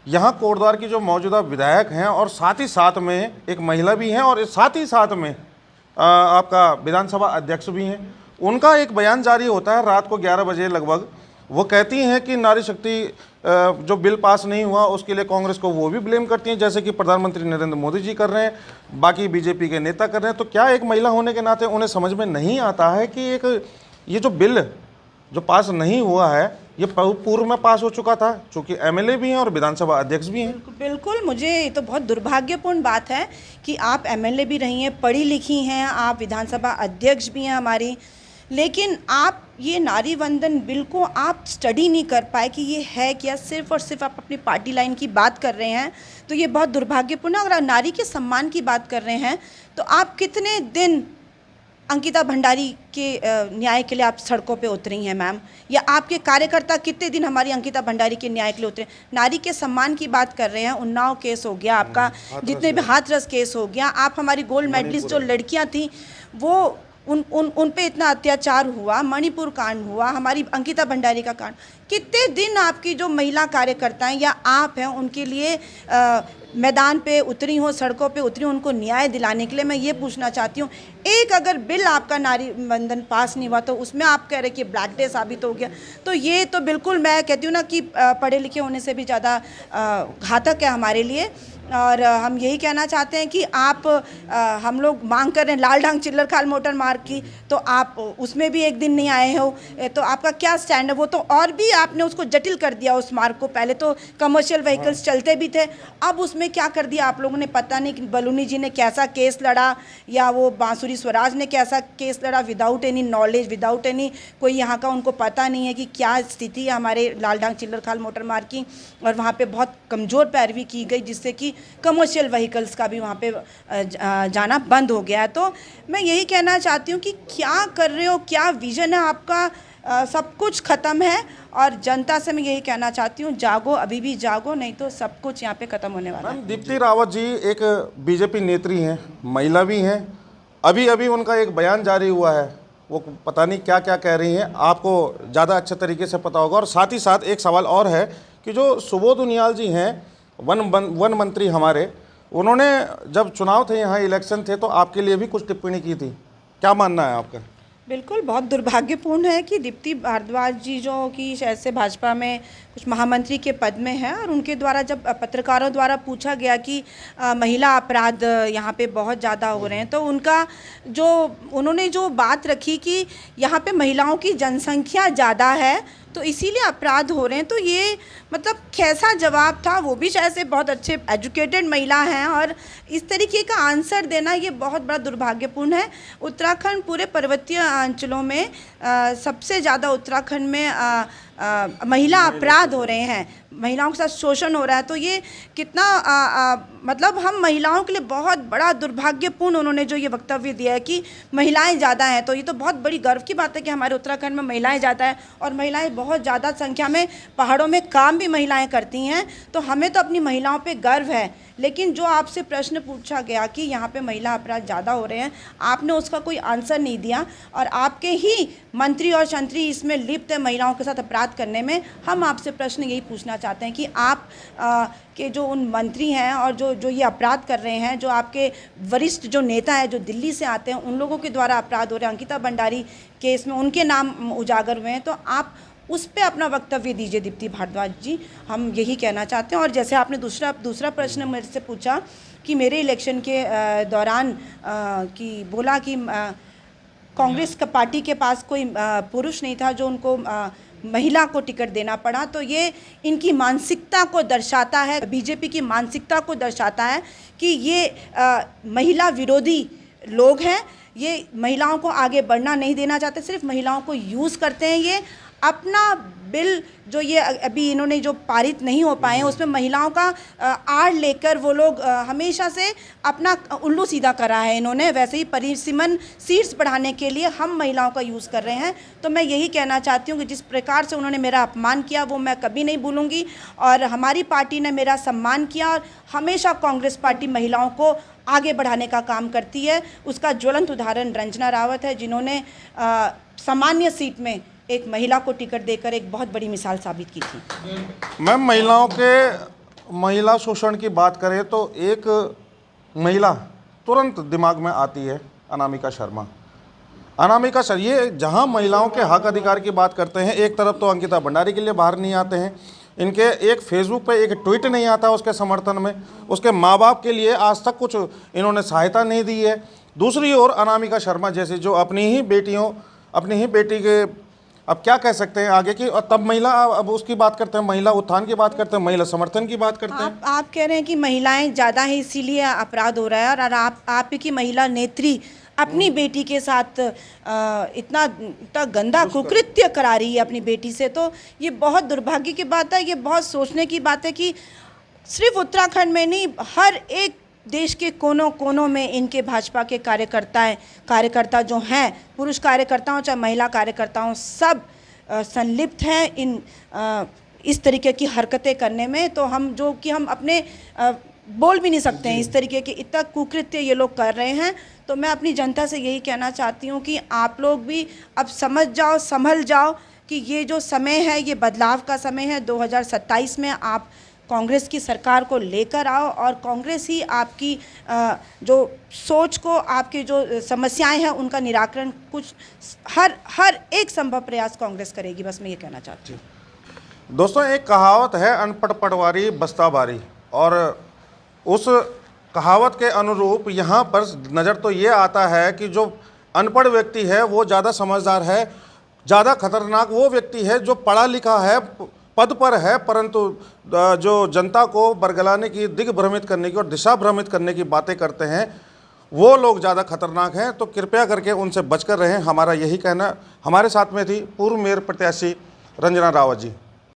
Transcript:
यहाँ कोटद्वार की जो मौजूदा विधायक हैं और साथ ही साथ में एक महिला भी हैं और साथ ही साथ में आपका विधानसभा अध्यक्ष भी हैं, उनका एक बयान जारी होता है रात को 11 बजे लगभग। वो कहती हैं कि नारी शक्ति जो बिल पास नहीं हुआ उसके लिए कांग्रेस को वो भी ब्लेम करती हैं, जैसे कि प्रधानमंत्री नरेंद्र मोदी जी कर रहे हैं, बाकी बीजेपी के नेता कर रहे हैं। तो क्या एक महिला होने के नाते उन्हें समझ में नहीं आता है कि ये जो बिल जो पास नहीं हुआ है ये पूर्व में पास हो चुका था, चूँकि एमएलए भी हैं और विधानसभा अध्यक्ष भी हैं। बिल्कुल, मुझे ये तो बहुत दुर्भाग्यपूर्ण बात है कि आप एमएलए भी रही हैं, पढ़ी लिखी हैं, आप विधानसभा अध्यक्ष भी हैं हमारी, लेकिन आप ये नारी वंदन बिल को आप स्टडी नहीं कर पाए कि ये है क्या, सिर्फ और सिर्फ आप अपनी पार्टी लाइन की बात कर रहे हैं। तो ये बहुत दुर्भाग्यपूर्ण है। अगर आप नारी के सम्मान की बात कर रहे हैं तो आप कितने दिन अंकिता भंडारी के न्याय के लिए आप सड़कों पे उतरी हैं मैम, या आपके कार्यकर्ता कितने दिन हमारी अंकिता भंडारी के न्याय के लिए उतरे? नारी के सम्मान की बात कर रहे हैं, उन्नाव केस हो गया आपका, जितने भी हाथरस केस हो गया, आप हमारी गोल्ड मेडलिस्ट जो लड़कियां थी वो उन पे इतना अत्याचार हुआ, मणिपुर कांड हुआ, हमारी अंकिता भंडारी का कांड, कितने दिन आपकी जो महिला कार्यकर्ता हैं या आप हैं उनके लिए मैदान पे उतरी हो, सड़कों पे उतरी हो, उनको न्याय दिलाने के लिए? मैं ये पूछना चाहती हूँ, एक अगर बिल आपका नारी वंदन पास नहीं हुआ तो उसमें आप कह रहे कि ब्लैक डे साबित हो गया, तो ये तो बिल्कुल मैं कहती हूँ ना कि पढ़े लिखे होने से भी ज़्यादा घातक है हमारे लिए। और हम यही कहना चाहते हैं कि आप हम लोग मांग कर रहे हैं लाल ढंग चिल्लर खाल मोटर मार्ग की, तो आप उसमें भी एक दिन नहीं आए हो, तो आपका क्या स्टैंड है? वो तो और भी आपने उसको जटिल कर दिया उस मार्ग को। पहले तो कमर्शियल व्हीकल्स चलते भी थे, अब उसमें क्या कर दिया आप लोगों ने, पता नहीं कि बलूनी जी ने कैसा केस लड़ा या वो बांसुरी स्वराज ने कैसा केस लड़ा, without any knowledge, without any कोई यहाँ का उनको पता नहीं है कि क्या स्थिति है हमारे लाल ढंग चिल्लर खाल मोटर मार्ग की, और वहाँ पे बहुत कमज़ोर पैरवी की गई जिससे कि कमर्शियल व्हीकल्स का भी वहाँ पे जाना बंद हो गया है। तो मैं यही कहना चाहती हूँ कि क्या कर रहे हो, क्या विजन है आपका? सब कुछ ख़त्म है और जनता से मैं यही कहना चाहती हूँ, जागो, अभी भी जागो, नहीं तो सब कुछ यहाँ पे ख़त्म होने वाला है। दीप्ति रावत जी एक बीजेपी नेत्री हैं, महिला भी हैं, अभी अभी उनका एक बयान जारी हुआ है, वो पता नहीं क्या क्या कह रही हैं, आपको ज़्यादा अच्छे तरीके से पता होगा। और साथ ही साथ एक सवाल और है कि जो सुबोध उनियाल जी हैं वन मंत्री हमारे, उन्होंने जब चुनाव थे यहाँ इलेक्शन थे तो आपके लिए भी कुछ टिप्पणी की थी, क्या मानना है आपका? बिल्कुल, बहुत दुर्भाग्यपूर्ण है कि दीप्ति भारद्वाज जी जो कि शायद से भाजपा में कुछ महामंत्री के पद में है, और उनके द्वारा जब पत्रकारों द्वारा पूछा गया कि महिला अपराध यहाँ पे बहुत ज़्यादा हो रहे हैं, तो उन्होंने जो बात रखी कि यहाँ पे महिलाओं की जनसंख्या ज़्यादा है तो इसीलिए अपराध हो रहे हैं, तो ये मतलब कैसा जवाब था? वो भी शायद से बहुत अच्छे एजुकेटेड महिला हैं, और इस तरीके का आंसर देना ये बहुत बड़ा दुर्भाग्यपूर्ण है। उत्तराखंड पूरे पर्वतीय अंचलों में सबसे ज़्यादा उत्तराखंड में महिला अपराध हो रहे हैं, महिलाओं के साथ शोषण हो रहा है, तो ये कितना मतलब हम महिलाओं के लिए बहुत बड़ा दुर्भाग्यपूर्ण उन्होंने जो ये वक्तव्य दिया है कि महिलाएं ज़्यादा हैं। तो ये तो बहुत बड़ी गर्व की बात है कि हमारे उत्तराखंड में महिलाएं ज़्यादा हैं, और महिलाएं बहुत ज़्यादा संख्या में पहाड़ों में काम भी महिलाएं करती हैं, तो हमें तो अपनी महिलाओं पे गर्व है। लेकिन जो आपसे प्रश्न पूछा गया कि यहाँ पे महिला अपराध ज़्यादा हो रहे हैं, आपने उसका कोई आंसर नहीं दिया, और आपके ही मंत्री और शंत्री इसमें लिप्त है महिलाओं के साथ अपराध करने में। हम आपसे प्रश्न यही पूछना चाहते हैं कि आप के जो उन मंत्री हैं और जो ये अपराध कर रहे हैं, जो आपके वरिष्ठ जो नेता हैं जो दिल्ली से आते हैं, उन लोगों के द्वारा अपराध हो रहे हैं, अंकिता भंडारी केस में उनके नाम उजागर हुए हैं, तो आप उस पर अपना वक्तव्य दीजिए दीप्ति भारद्वाज जी, हम यही कहना चाहते हैं। और जैसे आपने दूसरा प्रश्न मेरे से पूछा कि मेरे इलेक्शन के दौरान कि बोला कि कांग्रेस का पार्टी के पास कोई पुरुष नहीं था जो उनको महिला को टिकट देना पड़ा, तो ये इनकी मानसिकता को दर्शाता है, बीजेपी की मानसिकता को दर्शाता है कि ये महिला विरोधी लोग हैं, ये महिलाओं को आगे बढ़ना नहीं देना चाहते, सिर्फ महिलाओं को यूज़ करते हैं। ये अपना बिल जो ये अभी इन्होंने जो पारित नहीं हो पाए हैं उसमें महिलाओं का आड़ लेकर वो लोग हमेशा से अपना उल्लू सीधा करा है इन्होंने। वैसे ही परिसीमन सीट्स बढ़ाने के लिए हम महिलाओं का यूज़ कर रहे हैं। तो मैं यही कहना चाहती हूँ कि जिस प्रकार से उन्होंने मेरा अपमान किया वो मैं कभी नहीं भूलूंगी, और हमारी पार्टी ने मेरा सम्मान किया, और हमेशा कांग्रेस पार्टी महिलाओं को आगे बढ़ाने का काम करती है। उसका ज्वलंत उदाहरण रंजना रावत है, जिन्होंने सामान्य सीट में एक महिला को टिकट देकर एक बहुत बड़ी मिसाल साबित की थी। मैम, महिलाओं के महिला शोषण की बात करें तो एक महिला तुरंत दिमाग में आती है अनामिका शर्मा। अनामिका शर्मा, ये जहाँ महिलाओं के हक अधिकार की बात करते हैं, एक तरफ तो अंकिता भंडारी के लिए बाहर नहीं आते हैं, इनके एक फेसबुक पे एक ट्वीट नहीं आता उसके समर्थन में, उसके माँ बाप के लिए आज तक कुछ इन्होंने सहायता नहीं दी है। दूसरी ओर अनामिका शर्मा जैसी जो अपनी ही बेटी के, अब क्या कह सकते हैं आगे की, और तब महिला, अब उसकी बात करते हैं, महिला उत्थान की बात करते हैं, महिला समर्थन की बात करते हैं। आप कह रहे हैं कि महिलाएं ज़्यादा हैं इसीलिए अपराध हो रहा है, और आप की महिला नेत्री अपनी बेटी के साथ इतना गंदा कुकृत्य करा रही है अपनी बेटी से, तो ये बहुत दुर्भाग्य की बात है। ये बहुत सोचने की बात है कि सिर्फ उत्तराखंड में नहीं, हर एक देश के कोनों कोनों में इनके भाजपा के कार्यकर्ता जो हैं, पुरुष कार्यकर्ता हों चाहे महिला कार्यकर्ता हों, सब संलिप्त हैं इस तरीके की हरकतें करने में। तो हम अपने बोल भी नहीं सकते हैं, इस तरीके के इतना कुकृत्य ये लोग कर रहे हैं। तो मैं अपनी जनता से यही कहना चाहती हूँ कि आप लोग भी अब समझ जाओ, संभल जाओ कि ये जो समय है ये बदलाव का समय है। 2027 में आप कांग्रेस की सरकार को लेकर आओ, और कांग्रेस ही आपकी जो सोच को, आपकी जो समस्याएं हैं उनका निराकरण कुछ हर एक संभव प्रयास कांग्रेस करेगी। बस मैं ये कहना चाहती हूँ। दोस्तों, एक कहावत है, अनपढ़ पटवारी बस्ता बारी, और उस कहावत के अनुरूप यहाँ पर नज़र तो ये आता है कि जो अनपढ़ व्यक्ति है वो ज़्यादा समझदार है, ज़्यादा खतरनाक वो व्यक्ति है जो पढ़ा लिखा है, पद पर है, परंतु जो जनता को बरगलाने की, दिग्भ्रमित करने की और दिशा भ्रमित करने की बातें करते हैं, वो लोग ज़्यादा खतरनाक हैं। तो कृपया करके उनसे बचकर रहें, हमारा यही कहना। हमारे साथ में थी पूर्व मेयर प्रत्याशी रंजना रावत जी।